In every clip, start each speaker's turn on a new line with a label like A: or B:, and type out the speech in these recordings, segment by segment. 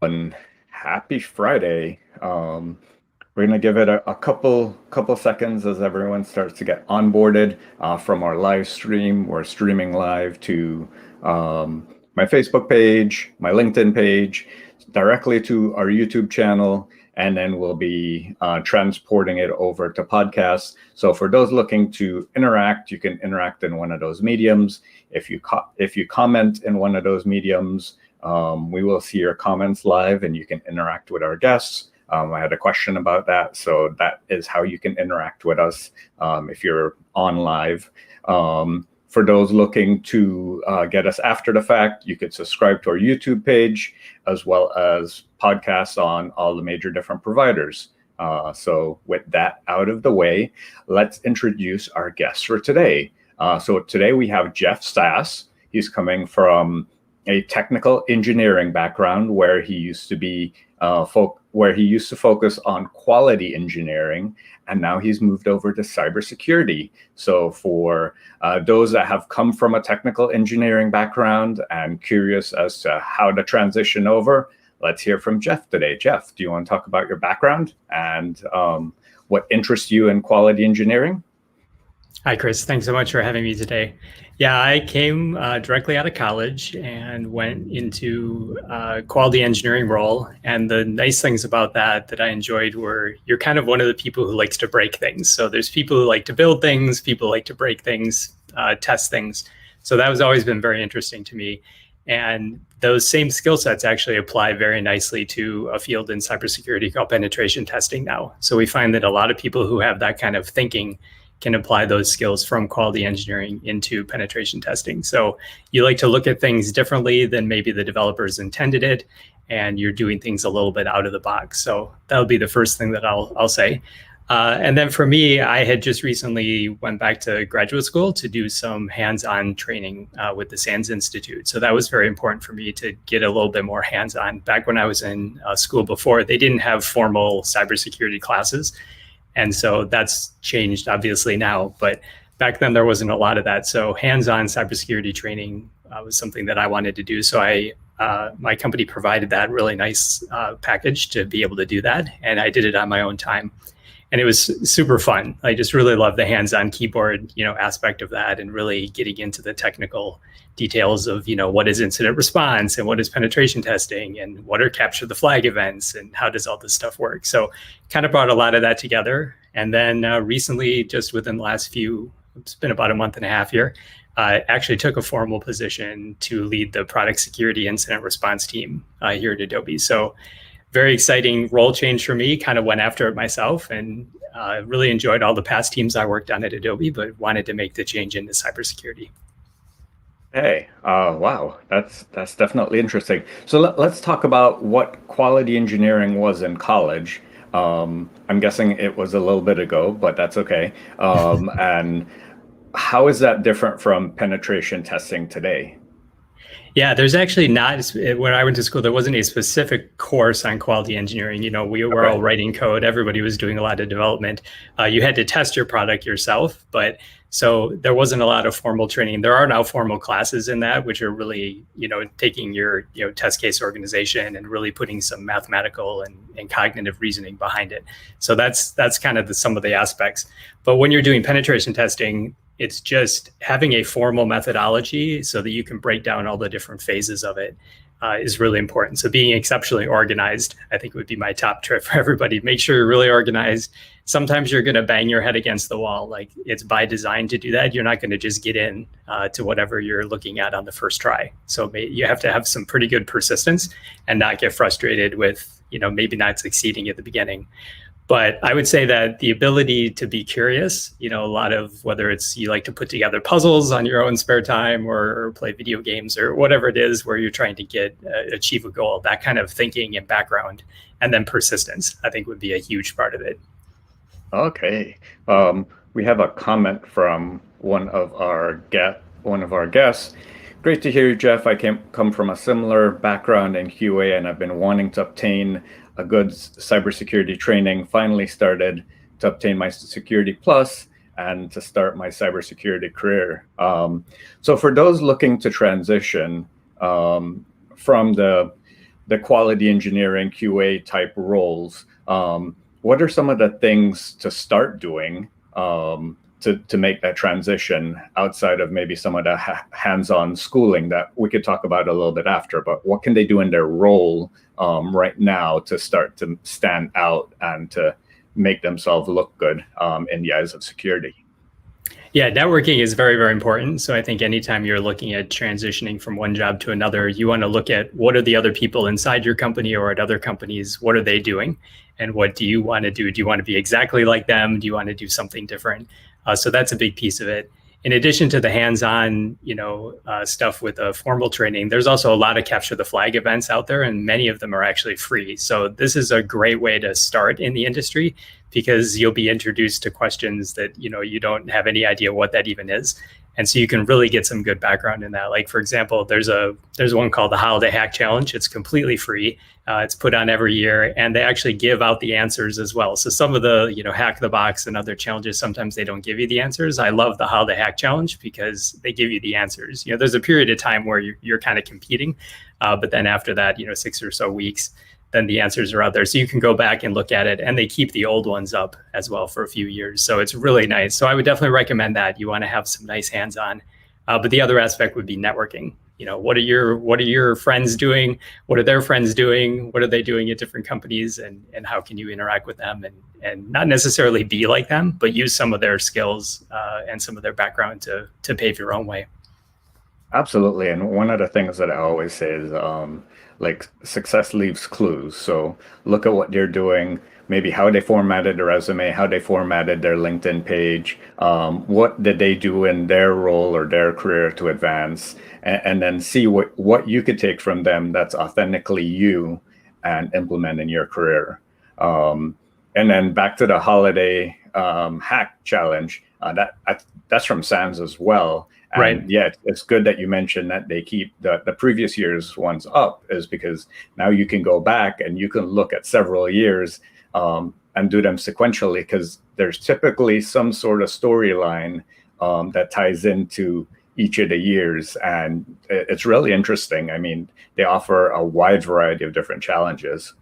A: And happy Friday. We're going to give it a couple seconds as everyone starts to get onboarded from our live stream. We're streaming live to my Facebook page, my LinkedIn page, directly to our YouTube channel, and then we'll be transporting it over to podcasts. So for those looking to interact, you can interact in one of those mediums. If you comment in one of those mediums, we will see your comments live and you can interact with our guests. I had a question about that. So that is how you can interact with us if you're on live. For those looking to get us after the fact, you could subscribe to our YouTube page as well as podcasts on all the major different providers. So with that out of the way, let's introduce our guests for today. So today we have Jeff Sass. He's coming from a technical engineering background where he used to be focus on quality engineering, and now he's moved over to cybersecurity. So for those that have come from a technical engineering background and curious as to how to transition over, let's hear from Jeff today. Jeff, do you want to talk about your background and what interests you in quality engineering?
B: Hi, Chris. Thanks so much for having me today. Yeah, I came directly out of college and went into a quality engineering role. And the nice things about that I enjoyed were you're kind of one of the people who likes to break things. So there's people who like to build things, people who like to break things, test things. So that has always been very interesting to me. And those same skill sets actually apply very nicely to a field in cybersecurity called penetration testing now. So we find that a lot of people who have that kind of thinking can apply those skills from quality engineering into penetration testing. So you like to look at things differently than maybe the developers intended it, and you're doing things a little bit out of the box. So that'll be the first thing that I'll say. And then for me, I had just recently went back to graduate school to do some hands-on training with the SANS Institute. So that was very important for me to get a little bit more hands-on. Back when I was in school before, they didn't have formal cybersecurity classes. And so that's changed obviously now, but back then there wasn't a lot of that. So hands-on cybersecurity training was something that I wanted to do. So my company provided that really nice package to be able to do that. And I did it on my own time. And it was super fun. I just really love the hands-on keyboard, aspect of that, and really getting into the technical details of, what is incident response and what is penetration testing and what are capture the flag events and how does all this stuff work. So kind of brought a lot of that together. And then recently, just within the last it's been about a month and a half here, actually took a formal position to lead the product security incident response team here at Adobe. So very exciting role change for me, kind of went after it myself and really enjoyed all the past teams I worked on at Adobe, but wanted to make the change into cybersecurity.
A: Hey, wow, that's definitely interesting. So let's talk about what quality engineering was in college. I'm guessing it was a little bit ago, but that's okay. And how is that different from penetration testing today?
B: Yeah, there's actually not, when I went to school, there wasn't a specific course on quality engineering. We were all writing code. Everybody was doing a lot of development. You had to test your product yourself, but so there wasn't a lot of formal training. There are now formal classes in that, which are really, taking your, test case organization and really putting some mathematical and cognitive reasoning behind it. So that's kind of some of the aspects. But when you're doing penetration testing, it's just having a formal methodology so that you can break down all the different phases of it is really important. So being exceptionally organized, I think, would be my top tip for everybody. Make sure you're really organized. Sometimes you're going to bang your head against the wall. Like, it's by design to do that. You're not going to just get in to whatever you're looking at on the first try. So you have to have some pretty good persistence and not get frustrated with, maybe not succeeding at the beginning. But I would say that the ability to be curious, a lot of, whether it's you like to put together puzzles on your own spare time or play video games or whatever it is where you're trying to achieve a goal, that kind of thinking and background, and then persistence, I think, would be a huge part of it.
A: Okay. We have a comment from one of our guests. Great to hear you, Jeff. I come from a similar background in QA, and I've been wanting to obtain a good cybersecurity training. Finally started to obtain my Security Plus and to start my cybersecurity career. So for those looking to transition from the the quality engineering QA type roles, what are some of the things to start doing to make that transition outside of maybe some of the hands-on schooling that we could talk about a little bit after, but what can they do in their role right now to start to stand out and to make themselves look good in the eyes of security?
B: Yeah, networking is very, very important. So I think anytime you're looking at transitioning from one job to another, you want to look at what are the other people inside your company or at other companies, what are they doing? And what do you want to do? Do you want to be exactly like them? Do you want to do something different? So that's a big piece of it. In addition to the hands-on, stuff with formal training, there's also a lot of capture the flag events out there, and many of them are actually free. So this is a great way to start in the industry because you'll be introduced to questions that you don't have any idea what that even is. And so you can really get some good background in that. Like, for example, there's one called the Holiday Hack Challenge. It's completely free. It's put on every year, and they actually give out the answers as well. So some of the, Hack the Box and other challenges, sometimes they don't give you the answers. I love the Holiday Hack Challenge because they give you the answers. There's a period of time where you're kind of competing, but then after that, 6 or so weeks, then the answers are out there. So you can go back and look at it, and they keep the old ones up as well for a few years. So it's really nice. So I would definitely recommend that. You want to have some nice hands-on. But the other aspect would be networking. What are your friends doing? What are their friends doing? What are they doing at different companies? And how can you interact with them and not necessarily be like them, but use some of their skills and some of their background to pave your own way.
A: Absolutely. And one of the things that I always say is like success leaves clues. So look at what they're doing, maybe how they formatted their resume, how they formatted their LinkedIn page, what did they do in their role or their career to advance, and then see what you could take from them that's authentically you and implement in your career. And then back to the holiday hack challenge, that's from SANS as well. And
B: right.
A: Yeah, it's good that you mentioned that they keep the previous year's ones up, is because now you can go back and you can look at several years and do them sequentially, because there's typically some sort of storyline that ties into each of the years. And it's really interesting. I mean, they offer a wide variety of different challenges.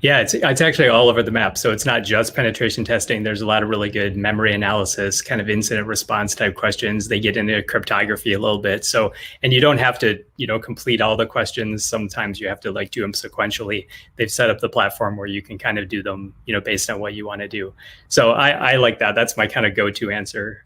B: Yeah, it's actually all over the map. So it's not just penetration testing. There's a lot of really good memory analysis, kind of incident response type questions. They get into cryptography a little bit. So, and you don't have to, complete all the questions. Sometimes you have to do them sequentially. They've set up the platform where you can kind of do them, based on what you want to do. So I like that. That's my kind of go-to answer.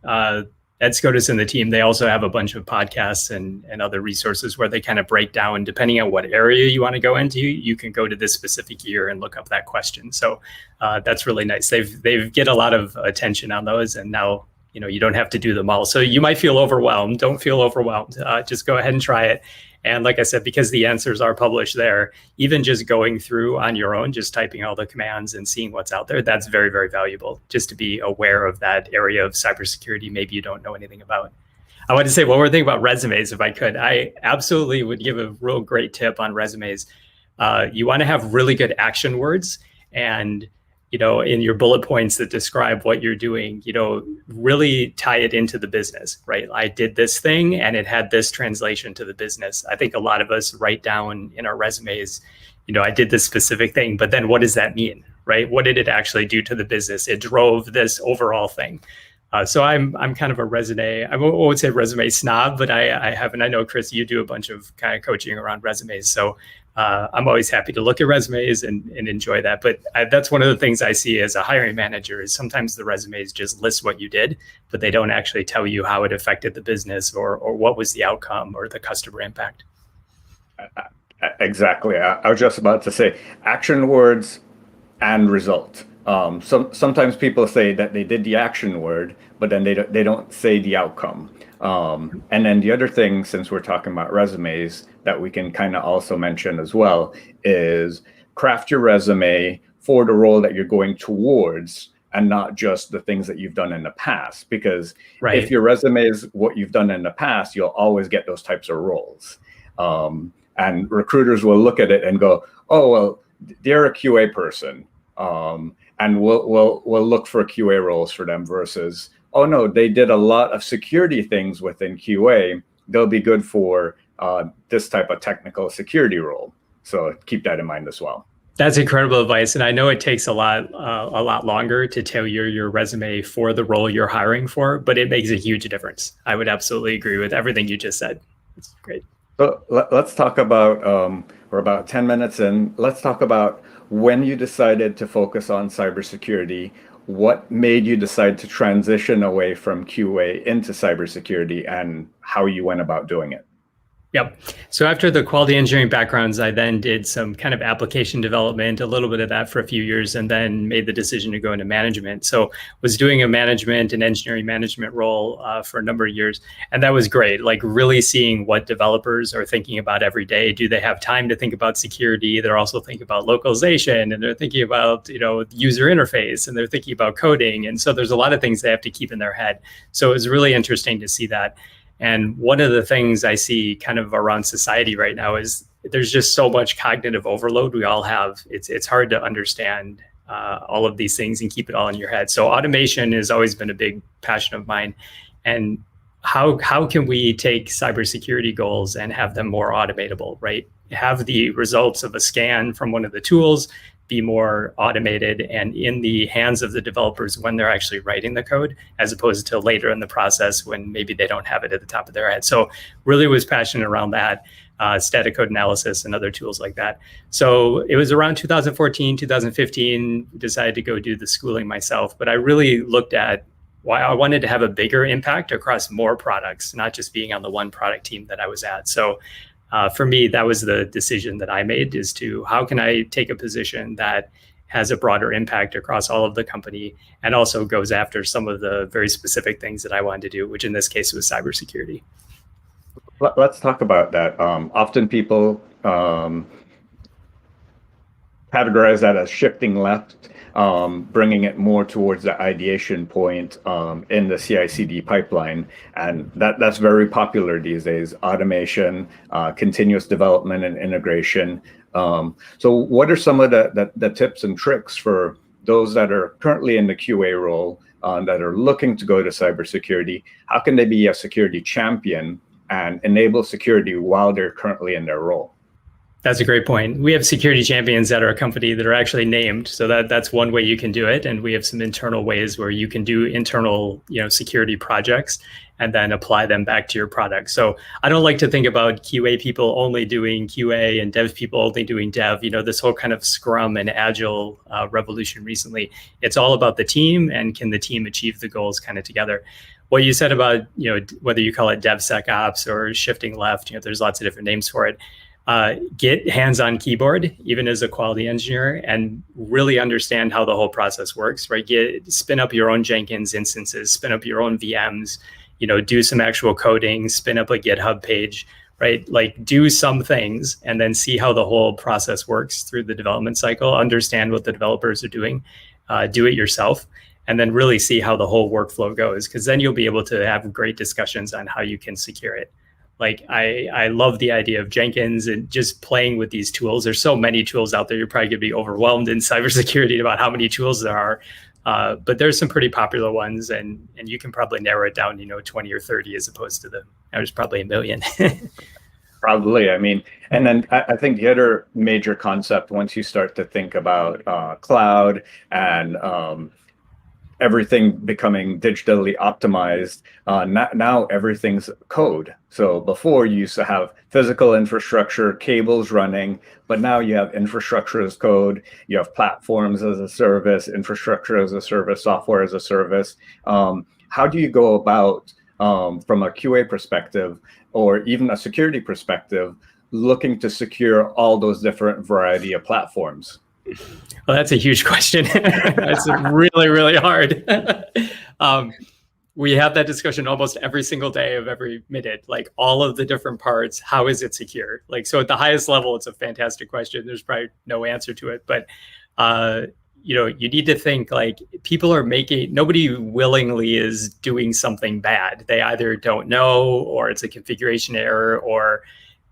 B: At SCOTUS and the team, they also have a bunch of podcasts and other resources where they kind of break down, depending on what area you want to go into, you can go to this specific year and look up that question. So that's really nice. They've get a lot of attention on those, and now you don't have to do them all. So you might feel overwhelmed. Don't feel overwhelmed. Just go ahead and try it. And like I said, because the answers are published there, even just going through on your own, just typing all the commands and seeing what's out there, that's very, very valuable, just to be aware of that area of cybersecurity maybe you don't know anything about. I want to say one more thing about resumes, if I could. I absolutely would give a real great tip on resumes. You want to have really good action words, and in your bullet points that describe what you're doing, really tie it into the business, right? I did this thing and it had this translation to the business. I think a lot of us write down in our resumes, I did this specific thing, but then what does that mean, right? What did it actually do to the business? It drove this overall thing. So I'm kind of a resume, I won't say resume snob, but I know, Chris, you do a bunch of kind of coaching around resumes. So I'm always happy to look at resumes and enjoy that. But that's one of the things I see as a hiring manager is sometimes the resumes just list what you did, but they don't actually tell you how it affected the business or what was the outcome or the customer impact.
A: Exactly. I was just about to say action words and result. Sometimes people say that they did the action word, but then they don't say the outcome. And then the other thing, since we're talking about resumes, that we can kind of also mention as well is craft your resume for the role that you're going towards and not just the things that you've done in the past. Because if your resume is what you've done in the past, you'll always get those types of roles. And recruiters will look at it and go, oh, well, they're a QA person. And we'll look for QA roles for them versus, oh no, they did a lot of security things within QA. They'll be good for this type of technical security role. So keep that in mind as well.
B: That's incredible advice, and I know it takes a lot longer to tailor your resume for the role you're hiring for, but it makes a huge difference. I would absolutely agree with everything you just said. It's great.
A: So let's talk about, we're about 10 minutes in. Let's talk about when you decided to focus on cybersecurity. What made you decide to transition away from QA into cybersecurity and how you went about doing it?
B: Yep. So after the quality engineering backgrounds, I then did some kind of application development, a little bit of that for a few years, and then made the decision to go into management. So was doing a management and engineering management role for a number of years. And that was great, like really seeing what developers are thinking about every day. Do they have time to think about security? They're also thinking about localization, and they're thinking about, user interface, and they're thinking about coding. And so there's a lot of things they have to keep in their head. So it was really interesting to see that. And one of the things I see kind of around society right now is there's just so much cognitive overload we all have. It's hard to understand all of these things and keep it all in your head. So automation has always been a big passion of mine. And how can we take cybersecurity goals and have them more automatable, right? Have the results of a scan from one of the tools be more automated and in the hands of the developers when they're actually writing the code, as opposed to later in the process when maybe they don't have it at the top of their head. So really was passionate around that, static code analysis and other tools like that. So it was around 2014, 2015, decided to go do the schooling myself. But I really looked at why I wanted to have a bigger impact across more products, not just being on the one product team that I was at. So for me, that was the decision that I made, is to how can I take a position that has a broader impact across all of the company and also goes after some of the very specific things that I wanted to do, which in this case was cybersecurity.
A: Let's talk about that. Often people categorize that as shifting left, bringing it more towards the ideation point in the CI/CD pipeline, and that's very popular these days. Automation, continuous development, and integration. So, what are some of the tips and tricks for those that are currently in the QA role that are looking to go to cybersecurity? How can they be a security champion and enable security while they're currently in their role?
B: That's a great point. We have security champions at our company that are actually named. So that's one way you can do it. And we have some internal ways where you can do internal, security projects and then apply them back to your product. So I don't like to think about QA people only doing QA and dev people only doing dev. This whole kind of Scrum and Agile revolution recently, it's all about the team and can the team achieve the goals kind of together. What you said about, whether you call it DevSecOps or shifting left, there's lots of different names for it. Get hands-on keyboard, even as a quality engineer, and really understand how the whole process works, right? Spin up your own Jenkins instances, spin up your own VMs, do some actual coding, spin up a GitHub page, right? Like do some things and then see how the whole process works through the development cycle, understand what the developers are doing, do it yourself, and then really see how the whole workflow goes, because then you'll be able to have great discussions on how you can secure it. Like I love the idea of Jenkins and just playing with these tools. There's so many tools out there. You're probably going to be overwhelmed in cybersecurity about how many tools there are. But there's some pretty popular ones, and you can probably narrow it down, 20 or 30 as opposed to there's probably a million.
A: Probably. I mean, and then I think the other major concept, once you start to think about cloud and everything becoming digitally optimized, now everything's code. So before you used to have physical infrastructure, cables running, but now you have infrastructure as code, you have platforms as a service, infrastructure as a service, software as a service. How do you go about, from a QA perspective or even a security perspective, looking to secure all those different variety of platforms?
B: Well, that's a huge question. It's really, really hard. We have that discussion almost every single day of every minute, like all of the different parts. How is it secure? Like, so at the highest level, it's a fantastic question. There's probably no answer to it, but you need to think like people are nobody willingly is doing something bad. They either don't know, or it's a configuration error, or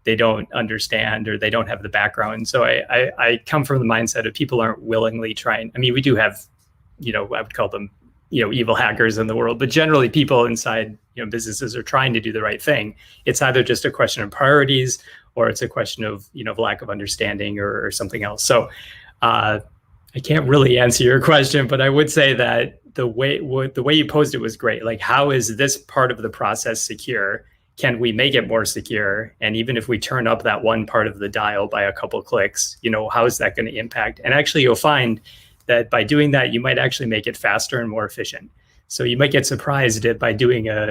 B: they don't understand, or they don't have the background. So I come from the mindset of people aren't willingly trying. I mean, we do have, I would call them, evil hackers in the world, but generally people inside, businesses are trying to do the right thing. It's either just a question of priorities, or it's a question of, lack of understanding or something else. So I can't really answer your question, but I would say that the way you posed it was great. Like, how is this part of the process secure? Can we make it more secure? And even if we turn up that one part of the dial by a couple clicks, how is that going to impact? And actually, you'll find that by doing that, you might actually make it faster and more efficient. So you might get surprised that by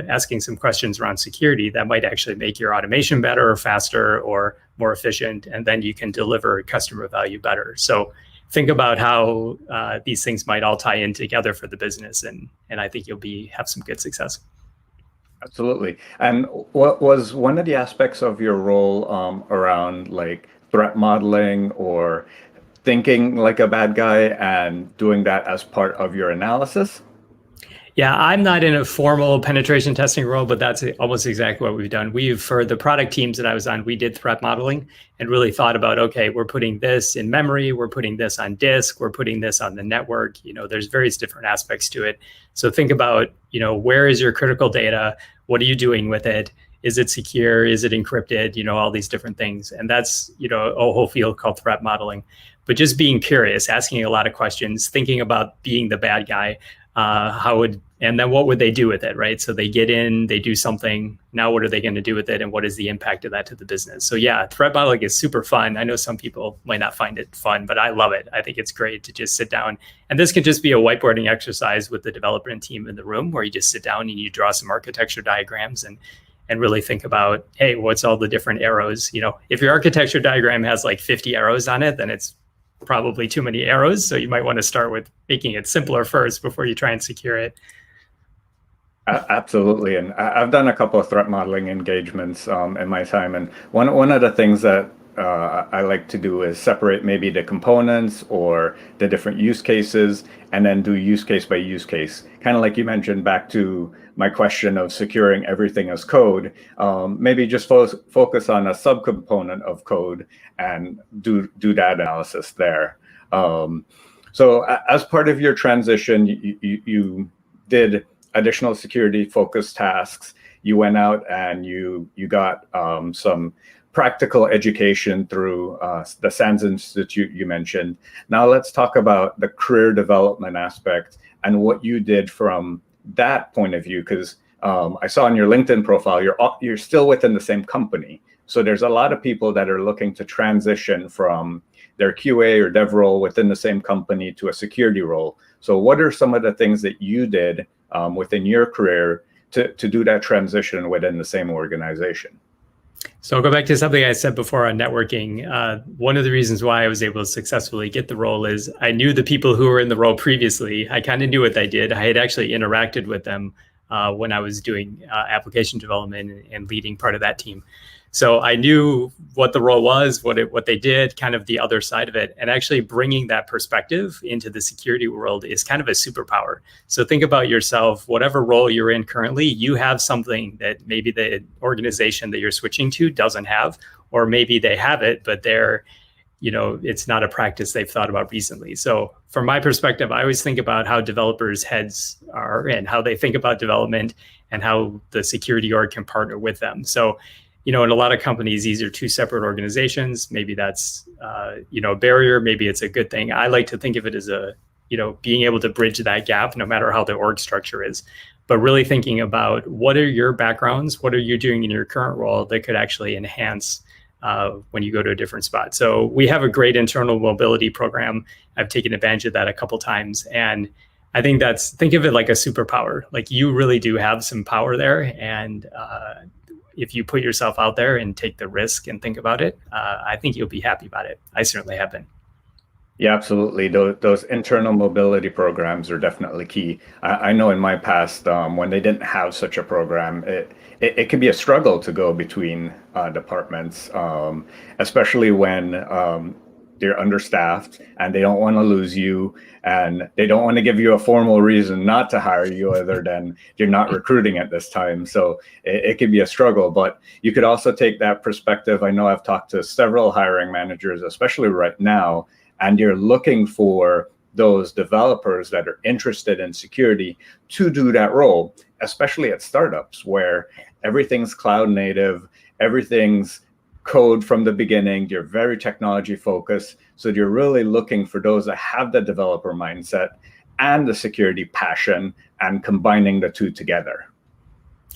B: asking some questions around security, that might actually make your automation better or faster or more efficient, and then you can deliver customer value better. So think about how these things might all tie in together for the business, and I think you'll have some good success.
A: Absolutely. And what was one of the aspects of your role around like threat modeling or thinking like a bad guy and doing that as part of your analysis?
B: Yeah, I'm not in a formal penetration testing role, but that's almost exactly what we've done. For the product teams that I was on, we did threat modeling and really thought about, okay, we're putting this in memory, we're putting this on disk, we're putting this on the network. There's various different aspects to it. So think about, where is your critical data? What are you doing with it? Is it secure? Is it encrypted? All these different things. And that's, a whole field called threat modeling. But just being curious, asking a lot of questions, thinking about being the bad guy, and then what would they do with it, right? So they get in, they do something. Now, what are they going to do with it? And what is the impact of that to the business? So yeah, threat modeling is super fun. I know some people might not find it fun, but I love it. I think it's great to just sit down. And this can just be a whiteboarding exercise with the development team in the room where you just sit down and you draw some architecture diagrams and really think about, hey, what's all the different arrows? If your architecture diagram has like 50 arrows on it, then it's probably too many arrows. So you might want to start with making it simpler first before you try and secure it.
A: Absolutely. And I've done a couple of threat modeling engagements in my time. And one of the things that I like to do is separate maybe the components or the different use cases and then do use case by use case. Kind of like you mentioned back to my question of securing everything as code, maybe just focus on a subcomponent of code and do that analysis there. So as part of your transition, you did additional security focused tasks. You went out and you got some practical education through the SANS Institute you mentioned. Now let's talk about the career development aspect and what you did from that point of view, because I saw on your LinkedIn profile, you're still within the same company. So there's a lot of people that are looking to transition from their QA or dev role within the same company to a security role. So what are some of the things that you did within your career to do that transition within the same organization?
B: So I'll go back to something I said before on networking. One of the reasons why I was able to successfully get the role is I knew the people who were in the role previously. I kind of knew what they did. I had actually interacted with them when I was doing application development and leading part of that team. So I knew what the role was, what they did, kind of the other side of it. And actually bringing that perspective into the security world is kind of a superpower. So think about yourself, whatever role you're in currently, you have something that maybe the organization that you're switching to doesn't have, or maybe they have it, but it's not a practice they've thought about recently. So from my perspective, I always think about how developers' heads are and how they think about development and how the security org can partner with them. So in a lot of companies, these are two separate organizations. Maybe that's, a barrier. Maybe it's a good thing. I like to think of it as being able to bridge that gap, no matter how the org structure is, but really thinking about what are your backgrounds? What are you doing in your current role that could actually enhance when you go to a different spot? So we have a great internal mobility program. I've taken advantage of that a couple times. And I think think of it like a superpower. Like you really do have some power there. And, if you put yourself out there and take the risk and think about it, I think you'll be happy about it. I certainly have been.
A: Yeah, absolutely. Those internal mobility programs are definitely key. I know in my past, when they didn't have such a program, it could be a struggle to go between departments, especially when they're understaffed and they don't want to lose you and they don't want to give you a formal reason not to hire you other than you're not recruiting at this time. So it could be a struggle, but you could also take that perspective. I know I've talked to several hiring managers, especially right now, and you're looking for those developers that are interested in security to do that role, especially at startups where everything's cloud native, everything's code from the beginning. You're very technology focused. So you're really looking for those that have the developer mindset and the security passion, and combining the two together.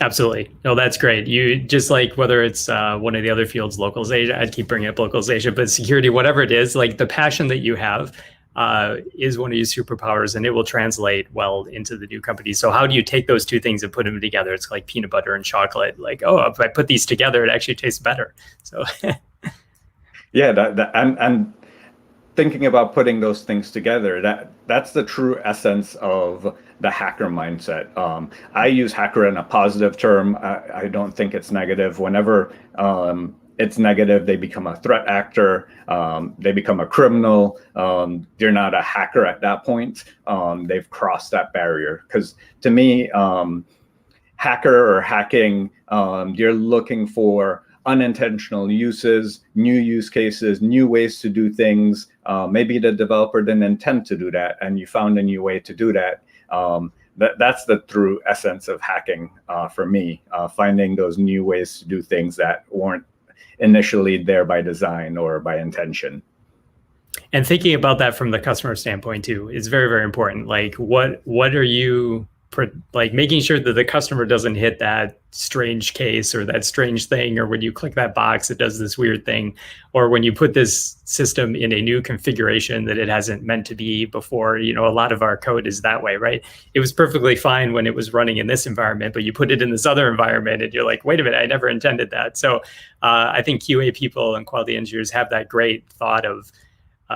B: Absolutely. No, that's great. You just like whether it's one of the other fields, localization, I'd keep bringing up localization, but security, whatever it is, like the passion that you have is one of your superpowers, and it will translate well into the new company. So how do you take those two things and put them together? It's like peanut butter and chocolate. Like, oh, if I put these together, it actually tastes better. So
A: yeah, and thinking about putting those things together, that's the true essence of the hacker mindset. I use hacker in a positive term. I don't think it's negative. Whenever it's negative, they become a threat actor, they become a criminal. They're not a hacker at that point. They've crossed that barrier. Because to me, hacker or hacking, you're looking for unintentional uses, new use cases, new ways to do things. Maybe the developer didn't intend to do that, and you found a new way to do that. That's the true essence of hacking for me, finding those new ways to do things that weren't initially there by design or by intention.
B: And thinking about that from the customer standpoint too is very, very important. Like what are you like making sure that the customer doesn't hit that strange case or that strange thing, or when you click that box, it does this weird thing, or when you put this system in a new configuration that it hasn't meant to be before. You know, a lot of our code is that way, right? It was perfectly fine when it was running in this environment, but you put it in this other environment and you're like, wait a minute, I never intended that. So I think QA people and quality engineers have that great thought of,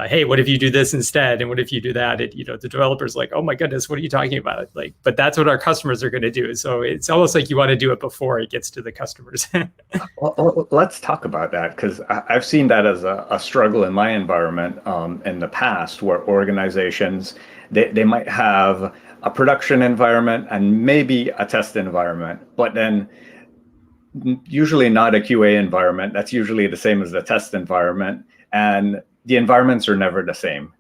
B: hey, what if you do this instead? And what if you do that? And, you know, the developer's like, oh my goodness, what are you talking about? Like, but that's what our customers are going to do. So it's almost like you want to do it before it gets to the customers.
A: Well, let's talk about that, because I've seen that as a struggle in my environment in the past, where organizations, they might have a production environment and maybe a test environment, but then usually not a QA environment. That's usually the same as the test environment. And the environments are never the same.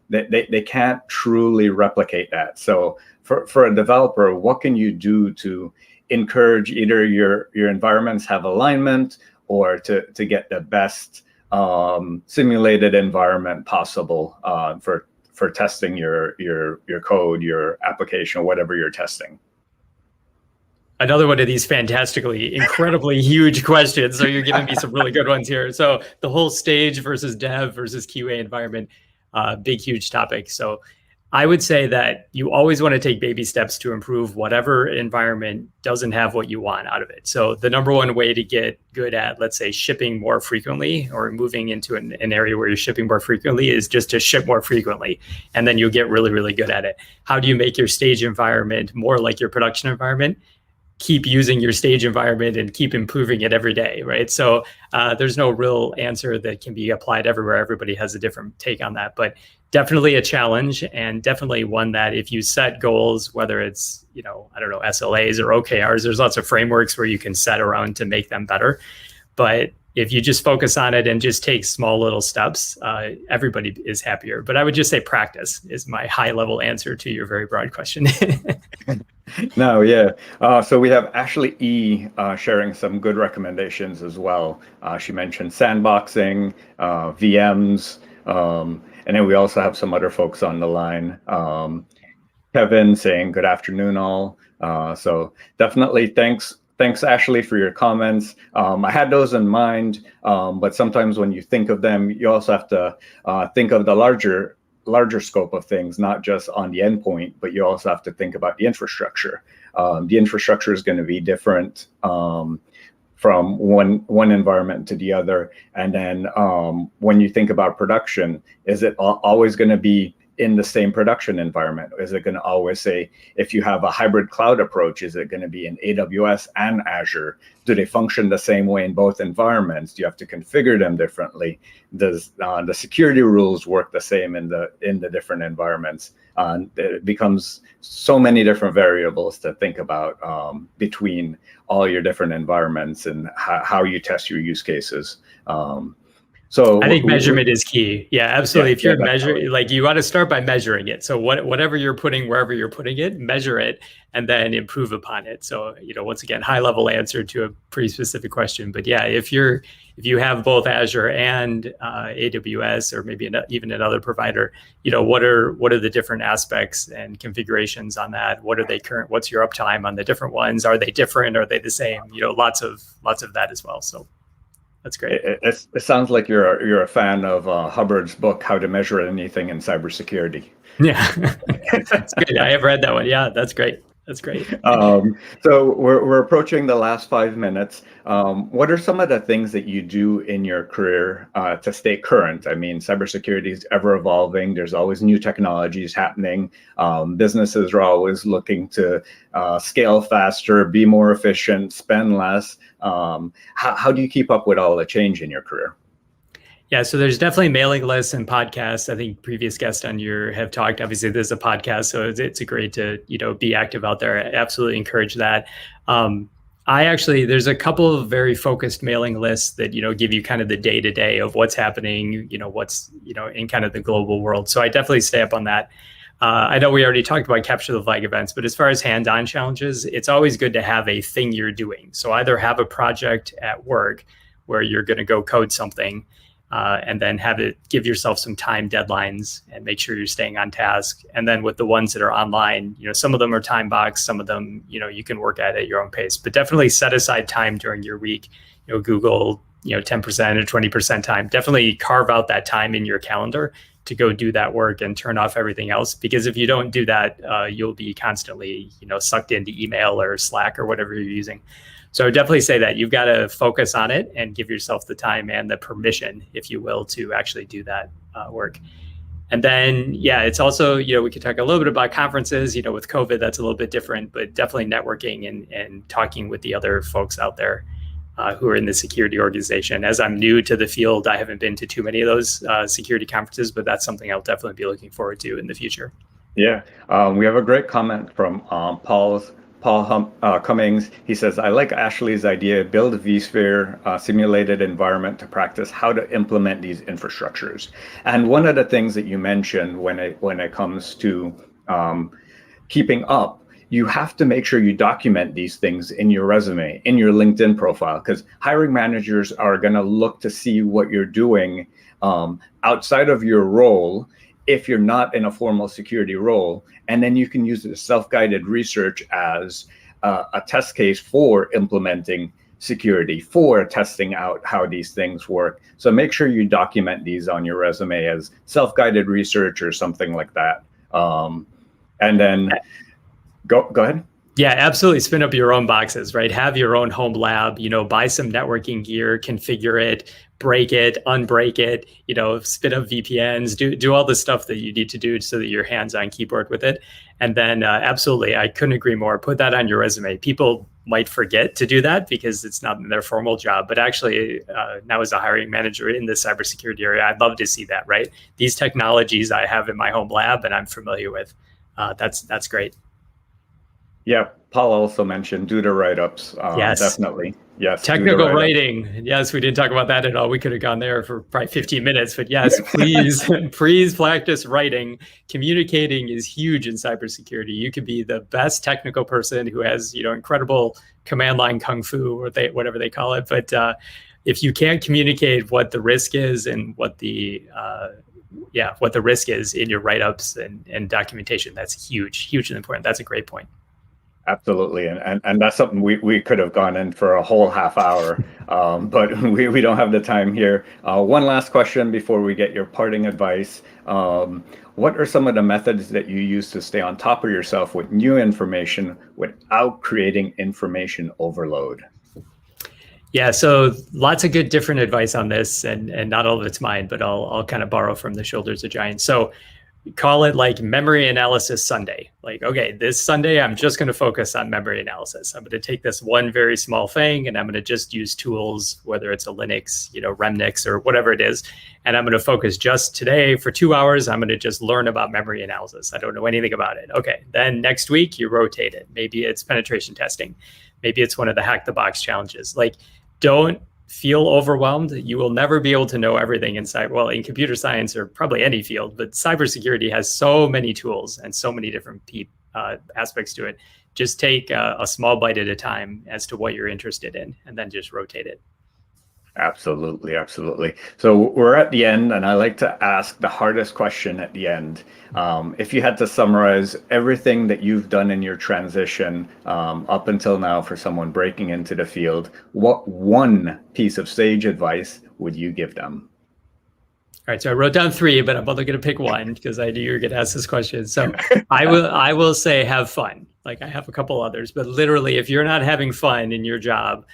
A: They can't truly replicate that. So for a developer, what can you do to encourage either your environments have alignment, or to get the best simulated environment possible for testing your code, your application, whatever you're testing?
B: Another one of these fantastically, incredibly huge questions. So you're giving me some really good ones here. So the whole stage versus dev versus QA environment, big, huge topic. So I would say that you always want to take baby steps to improve whatever environment doesn't have what you want out of it. So the number one way to get good at, let's say, shipping more frequently, or moving into an area where you're shipping more frequently, is just to ship more frequently. And then you'll get really, really good at it. How do you make your stage environment more like your production environment? Keep using your stage environment and keep improving it every day, right? So there's no real answer that can be applied everywhere. Everybody has a different take on that, but definitely a challenge, and definitely one that if you set goals, whether it's, you know, I don't know, SLAs or OKRs, there's lots of frameworks where you can set around to make them better. But if you just focus on it and just take small little steps, everybody is happier. But I would just say practice is my high level answer to your very broad question.
A: No, yeah. So we have Ashley E sharing some good recommendations as well. She mentioned sandboxing, VMs, and then we also have some other folks on the line. Kevin saying good afternoon all. So definitely thanks, Ashley, for your comments. I had those in mind, but sometimes when you think of them, you also have to think of the larger scope of things, not just on the endpoint, but you also have to think about the infrastructure. The infrastructure is going to be different from one environment to the other. And then when you think about production, is it always going to be in the same production environment? Is it going to always say, if you have a hybrid cloud approach, is it going to be in AWS and Azure? Do they function the same way in both environments? Do you have to configure them differently? Does the security rules work the same in the different environments? It becomes so many different variables to think about between all your different environments and how you test your use cases. So
B: I think measurement is key. Yeah, absolutely. If you're
A: definitely.
B: like you want to start by measuring it. So whatever you're putting, wherever you're putting it, measure it and then improve upon it. So, once again, high level answer to a pretty specific question. But yeah, if you have both Azure and AWS or maybe even another provider, what are the different aspects and configurations on that? What are they what's your uptime on the different ones? Are they different? Are they the same? Lots of that as well. So that's great.
A: It sounds like you're a fan of Hubbard's book, How to Measure Anything in Cybersecurity.
B: Yeah, that's good. I have read that one. Yeah, that's great. That's great.
A: So we're approaching the last 5 minutes. What are some of the things that you do in your career to stay current? I mean, cybersecurity is ever evolving. There's always new technologies happening. Businesses are always looking to scale faster, be more efficient, spend less. How do you keep up with all the change in your career?
B: Yeah, so there's definitely mailing lists and podcasts. I think previous guests on your have talked. Obviously, there's a podcast, so it's great to be active out there. I absolutely encourage that. There's a couple of very focused mailing lists that give you kind of the day to day of what's happening. What's in kind of the global world. So I definitely stay up on that. I know we already talked about capture the flag events, but as far as hands-on challenges, it's always good to have a thing you're doing. So either have a project at work where you're going to go code something. And then give yourself some time deadlines and make sure you're staying on task. And then with the ones that are online, some of them are time boxed, some of them, you can work at your own pace, but definitely set aside time during your week, Google, 10% or 20% time, definitely carve out that time in your calendar to go do that work and turn off everything else. Because if you don't do that, you'll be constantly, sucked into email or Slack or whatever you're using. So I would definitely say that you've got to focus on it and give yourself the time and the permission, if you will, to actually do that work. And then, it's also, we could talk a little bit about conferences, with COVID, that's a little bit different, but definitely networking and talking with the other folks out there who are in the security organization. As I'm new to the field, I haven't been to too many of those security conferences, but that's something I'll definitely be looking forward to in the future.
A: Yeah, we have a great comment from Paul Cummings. He says, I like Ashley's idea, build a vSphere simulated environment to practice how to implement these infrastructures. And one of the things that you mentioned when it comes to keeping up, you have to make sure you document these things in your resume, in your LinkedIn profile, because hiring managers are going to look to see what you're doing outside of your role if you're not in a formal security role. And then you can use the self-guided research as a test case for implementing security, for testing out how these things work. So make sure you document these on your resume as self-guided research or something like that. And then go ahead.
B: Yeah, absolutely. Spin up your own boxes, right? Have your own home lab, buy some networking gear, configure it, break it, unbreak it, spin up VPNs, do all the stuff that you need to do so that you're hands-on keyboard with it. And then absolutely, I couldn't agree more. Put that on your resume. People might forget to do that because it's not their formal job, but actually now as a hiring manager in the cybersecurity area, I'd love to see that, right? These technologies I have in my home lab and I'm familiar with. That's great.
A: Yeah, Paul also mentioned do the write-ups.
B: Yes.
A: Definitely. Yes.
B: Technical writing. Yes, we didn't talk about that at all. We could have gone there for probably 15 minutes, but yes, please practice writing. Communicating is huge in cybersecurity. You could be the best technical person who has, incredible command line kung fu or whatever they call it. But if you can't communicate what the risk is and what the risk is in your write-ups and documentation, that's hugely important. That's a great point.
A: Absolutely. And that's something we could have gone in for a whole half hour, but we don't have the time here. One last question before we get your parting advice. What are some of the methods that you use to stay on top of yourself with new information without creating information overload?
B: Yeah, so lots of good different advice on this, and not all of it's mine, but I'll kind of borrow from the shoulders of giants. So call it like memory analysis Sunday. Like, okay, this Sunday, I'm just going to focus on memory analysis. I'm going to take this one very small thing and I'm going to just use tools, whether it's a Linux, Remnix or whatever it is. And I'm going to focus just today for 2 hours. I'm going to just learn about memory analysis. I don't know anything about it. Okay. Then next week you rotate it. Maybe it's penetration testing. Maybe it's one of the hack the box challenges. Like, don't feel overwhelmed. You will never be able to know everything inside. Well, in computer science or probably any field, but cybersecurity has so many tools and so many different aspects to it. Just take a small bite at a time as to what you're interested in, and then just rotate it.
A: Absolutely, absolutely. So we're at the end, and I like to ask the hardest question at the end. If you had to summarize everything that you've done in your transition up until now for someone breaking into the field, what one piece of sage advice would you give them?
B: All right, so I wrote down 3, but I'm only going to pick one because I knew you were going to ask this question. So I will say have fun. Like I have a couple others, but literally, if you're not having fun in your job,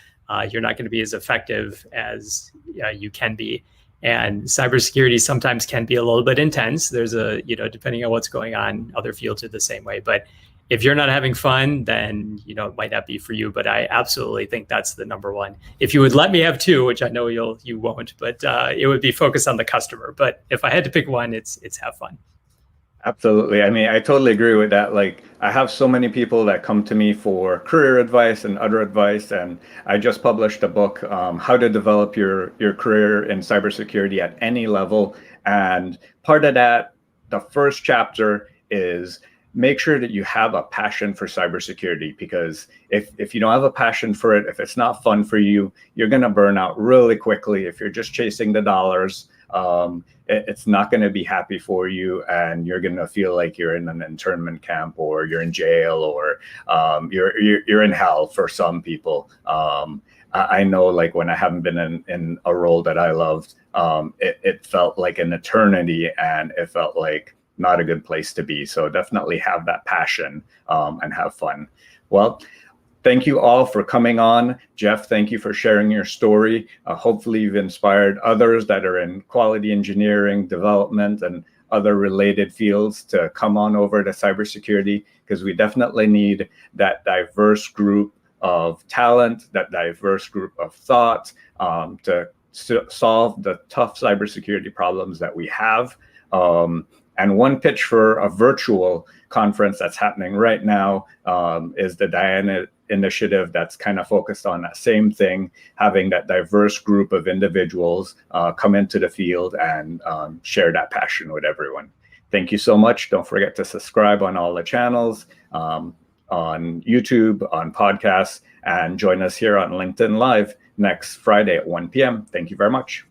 B: you're not going to be as effective as you can be. And cybersecurity sometimes can be a little bit intense. There's depending on what's going on, other fields are the same way. But if you're not having fun, then, it might not be for you. But I absolutely think that's the number one. If you would let me have 2, which I know you won't, but it would be focus on the customer. But if I had to pick one, it's have fun.
A: Absolutely. I mean, I totally agree with that. Like, I have so many people that come to me for career advice and other advice. And I just published a book, How to Develop Your Career in Cybersecurity at Any Level. And part of that, the first chapter is make sure that you have a passion for cybersecurity, because if you don't have a passion for it, if it's not fun for you, you're going to burn out really quickly. If you're just chasing the dollars, it's not going to be happy for you, and you're going to feel like you're in an internment camp, or you're in jail, or you're in hell for some people. I know, like, when I haven't been in a role that I loved, it felt like an eternity, and it felt like not a good place to be. So definitely have that passion and have fun. Well, thank you all for coming on. Jeff, thank you for sharing your story. Hopefully you've inspired others that are in quality engineering, development, and other related fields to come on over to cybersecurity, because we definitely need that diverse group of talent, that diverse group of thought to solve the tough cybersecurity problems that we have. And one pitch for a virtual conference that's happening right now is the Diana initiative that's kind of focused on that same thing, having that diverse group of individuals come into the field and share that passion with everyone. Thank you so much. Don't forget to subscribe on all the channels, on YouTube, on podcasts, and join us here on LinkedIn Live next Friday at 1 p.m. Thank you very much.